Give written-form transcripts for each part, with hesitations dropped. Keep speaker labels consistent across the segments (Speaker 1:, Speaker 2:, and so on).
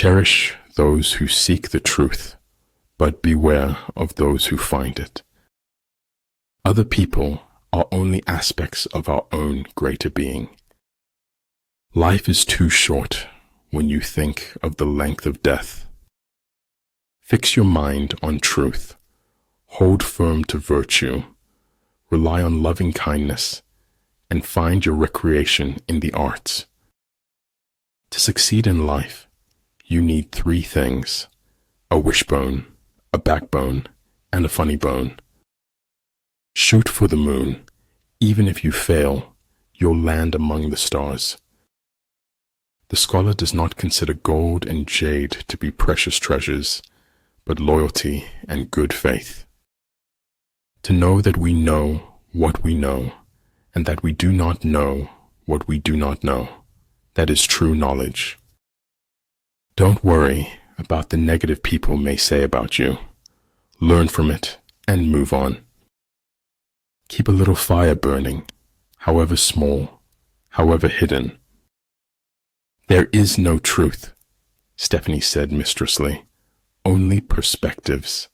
Speaker 1: Cherish those who seek the truth, but beware of those who find it. Other people are only aspects of our own greater being. Life is too short when you think of the length of death. Fix your mind on truth. Hold firm to virtue. Rely on loving kindness, and find your recreation in the arts. To succeed in life, you need 3 things: a wishbone, a backbone, and a funny bone. Shoot for the moon. Even if you fail, you'll land among the stars. The scholar does not consider gold and jade to be precious treasures, but loyalty and good faith. To know that we know what we know, and that we do not know what we do not know, that is true knowledge. Don't worry about the negative people may say about you. Learn from it and move on. Keep a little fire burning, however small, however hidden. There is no truth, Stephanie said mistressly, only perspectives.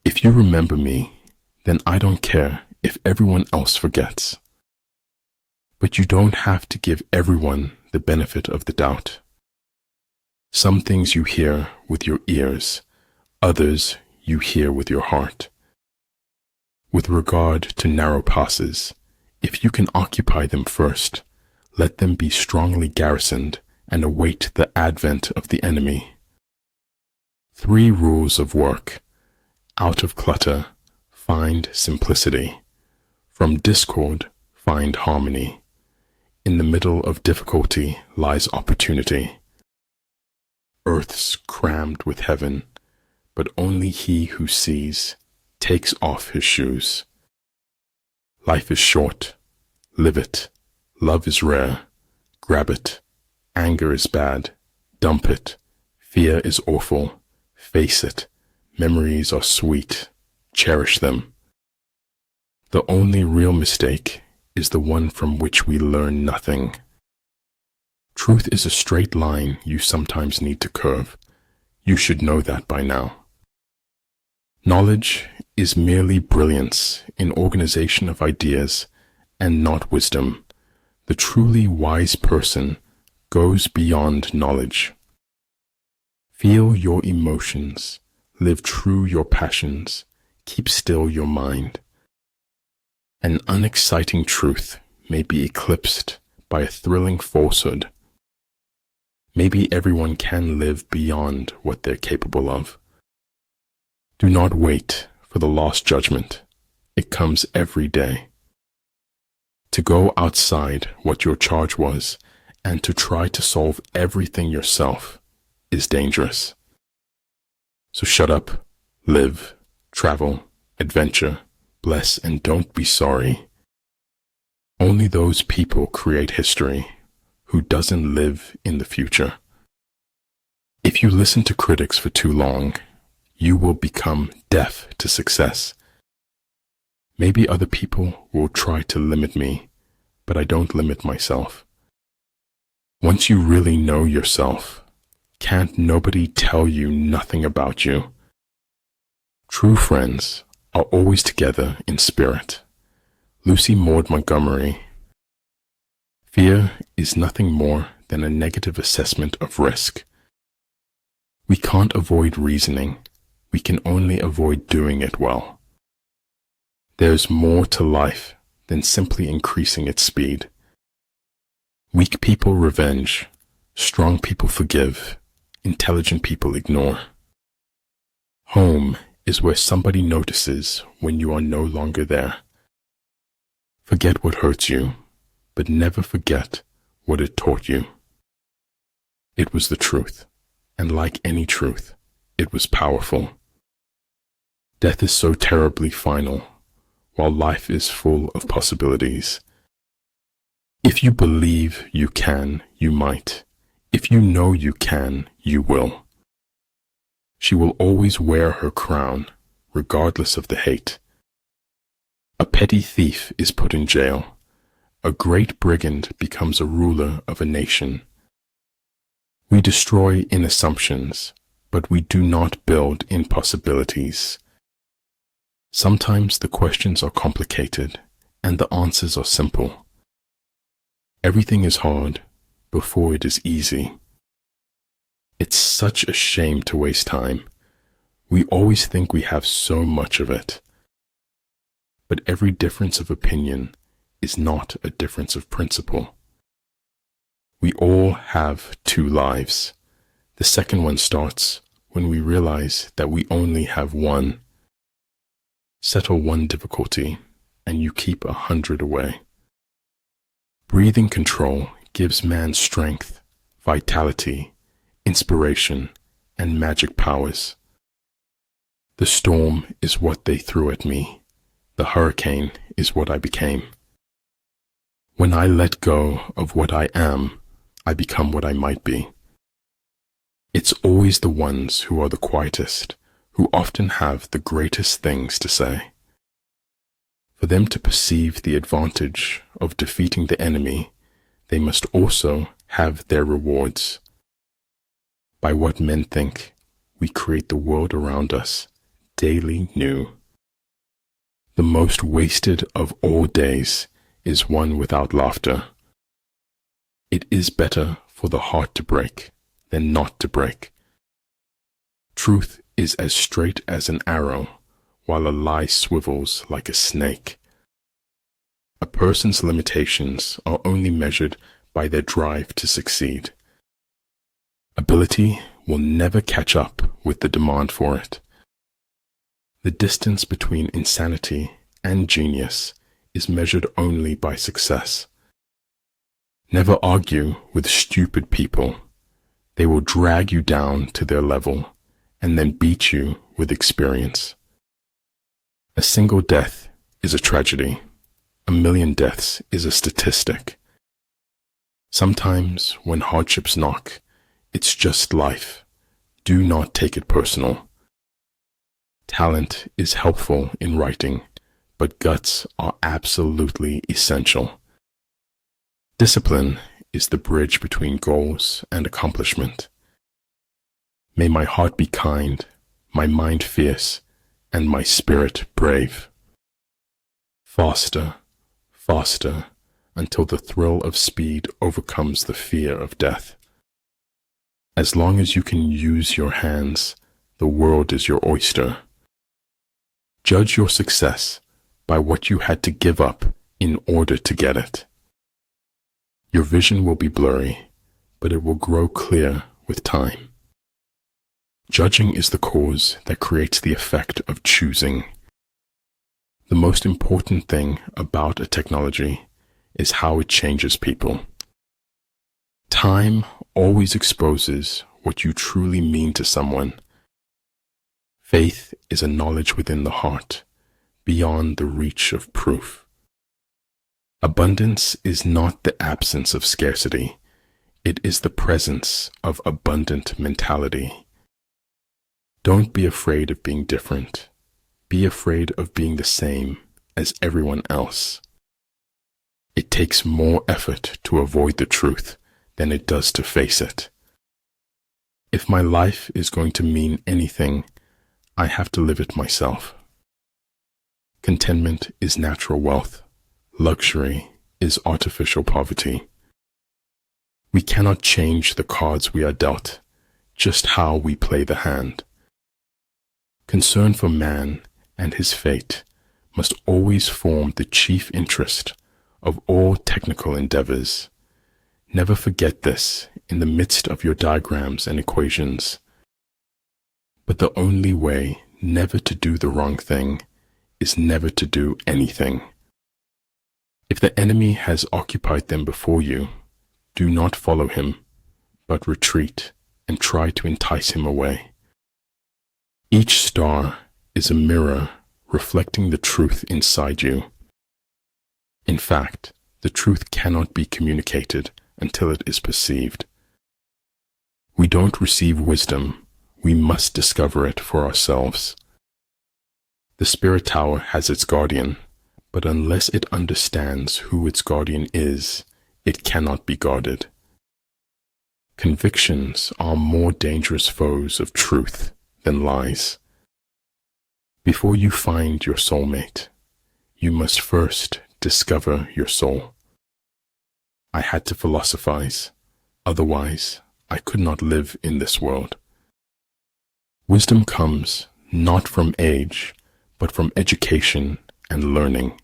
Speaker 1: If you remember me, then I don't care if everyone else forgets. But you don't have to give everyone the benefit of the doubt. Some things you hear with your ears, others you hear with your heart. With regard to narrow passes, if you can occupy them first, let them be strongly garrisoned and await the advent of the enemy. 3 rules of work. Out of clutter, find simplicity. From discord, find harmony. In the middle of difficulty lies opportunity. Earth's crammed with heaven, but only he who sees takes off his shoes. Life is short. Live it. Love is rare. Grab it. Anger is bad. Dump it. Fear is awful. Face it. Memories are sweet. Cherish them. The only real mistake is the one from which we learn nothing. Truth is a straight line you sometimes need to curve. You should know that by now. Knowledge is merely brilliance in organization of ideas and not wisdom. The truly wise person goes beyond knowledge. Feel your emotions. Live true your passions. Keep still your mind. An unexciting truth may be eclipsed by a thrilling falsehood. Maybe everyone can live beyond what they're capable of. Do not wait for the lost judgment. It comes every day. To go outside what your charge was and to try to solve everything yourself is dangerous. So shut up, live, travel, adventure, bless, and don't be sorry. Only those people create history who doesn't live in the future. If you listen to critics for too long, you will become deaf to success. Maybe other people will try to limit me, but I don't limit myself. Once you really know yourself, can't nobody tell you nothing about you. True friends are always together in spirit. Lucy Maud Montgomery. Fear is nothing more than a negative assessment of risk. We can't avoid reasoning. We can only avoid doing it well. There's more to life than simply increasing its speed. Weak people revenge. Strong people forgive. Intelligent people ignore. Home is where somebody notices when you are no longer there. Forget what hurts you, but never forget what it taught you. It was the truth, and like any truth, it was powerful. Death is so terribly final, while life is full of possibilities. If you believe you can, you might. If you know you can, you will. She will always wear her crown, regardless of the hate. A petty thief is put in jail. A great brigand becomes a ruler of a nation. We destroy in assumptions, but we do not build in possibilities. Sometimes the questions are complicated and the answers are simple. Everything is hard before it is easy. It's such a shame to waste time. We always think we have so much of it. But every difference of opinion is not a difference of principle. We all have two lives. The second one starts when we realize that we only have one. Settle one difficulty and you keep 100 away. Breathing control gives man strength, vitality, inspiration, and magic powers. The storm is what they threw at me. The hurricane is what I became. When I let go of what I am, I become what I might be. It's always the ones who are the quietest, who often have the greatest things to say. For them to perceive the advantage of defeating the enemy, they must also have their rewards. By what men think, we create the world around us daily new. The most wasted of all days is one without laughter. It is better for the heart to break than not to break. Truth is as straight as an arrow, while a lie swivels like a snake. A person's limitations are only measured by their drive to succeed. Ability will never catch up with the demand for it. The distance between insanity and genius is measured only by success. Never argue with stupid people. They will drag you down to their level and then beat you with experience. A single death is a tragedy. 1,000,000 deaths is a statistic. Sometimes when hardships knock, it's just life. Do not take it personal. Talent is helpful in writing, but guts are absolutely essential. Discipline is the bridge between goals and accomplishment. May my heart be kind, my mind fierce, and my spirit brave. Faster, faster, until the thrill of speed overcomes the fear of death. As long as you can use your hands, the world is your oyster. Judge your success by what you had to give up in order to get it. Your vision will be blurry, but it will grow clear with time. Judging is the cause that creates the effect of choosing. The most important thing about a technology is how it changes people. Time always exposes what you truly mean to someone. Faith is a knowledge within the heart, beyond the reach of proof. Abundance is not the absence of scarcity. It is the presence of abundant mentality. Don't be afraid of being different. Be afraid of being the same as everyone else. It takes more effort to avoid the truth than it does to face it. If my life is going to mean anything, I have to live it myself. Contentment is natural wealth. Luxury is artificial poverty. We cannot change the cards we are dealt, just how we play the hand. Concern for man and his fate must always form the chief interest of all technical endeavors. Never forget this in the midst of your diagrams and equations. But the only way never to do the wrong thing is never to do anything. If the enemy has occupied them before you, do not follow him, but retreat and try to entice him away. Each star is a mirror reflecting the truth inside you. In fact, the truth cannot be communicated until it is perceived. We don't receive wisdom, we must discover it for ourselves. The spirit tower has its guardian, but unless it understands who its guardian is, it cannot be guarded. Convictions are more dangerous foes of truth than lies. Before you find your soulmate, you must first discover your soul. I had to philosophize, otherwise I could not live in this world. Wisdom comes not from age, but from education and learning.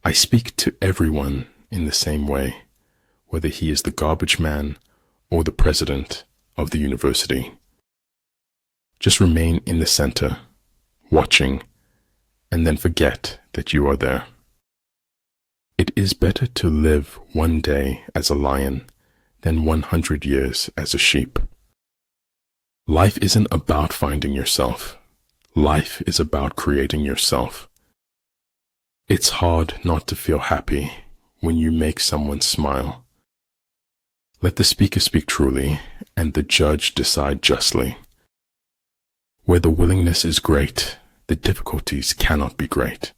Speaker 1: I speak to everyone in the same way, whether he is the garbage man or the president of the university. Just remain in the center, watching, and then forget that you are there. It is better to live one day as a lion than 100 years as a sheep. Life isn't about finding yourself. Life is about creating yourself. It's hard not to feel happy when you make someone smile. Let the speaker speak truly and the judge decide justly. Where the willingness is great, the difficulties cannot be great.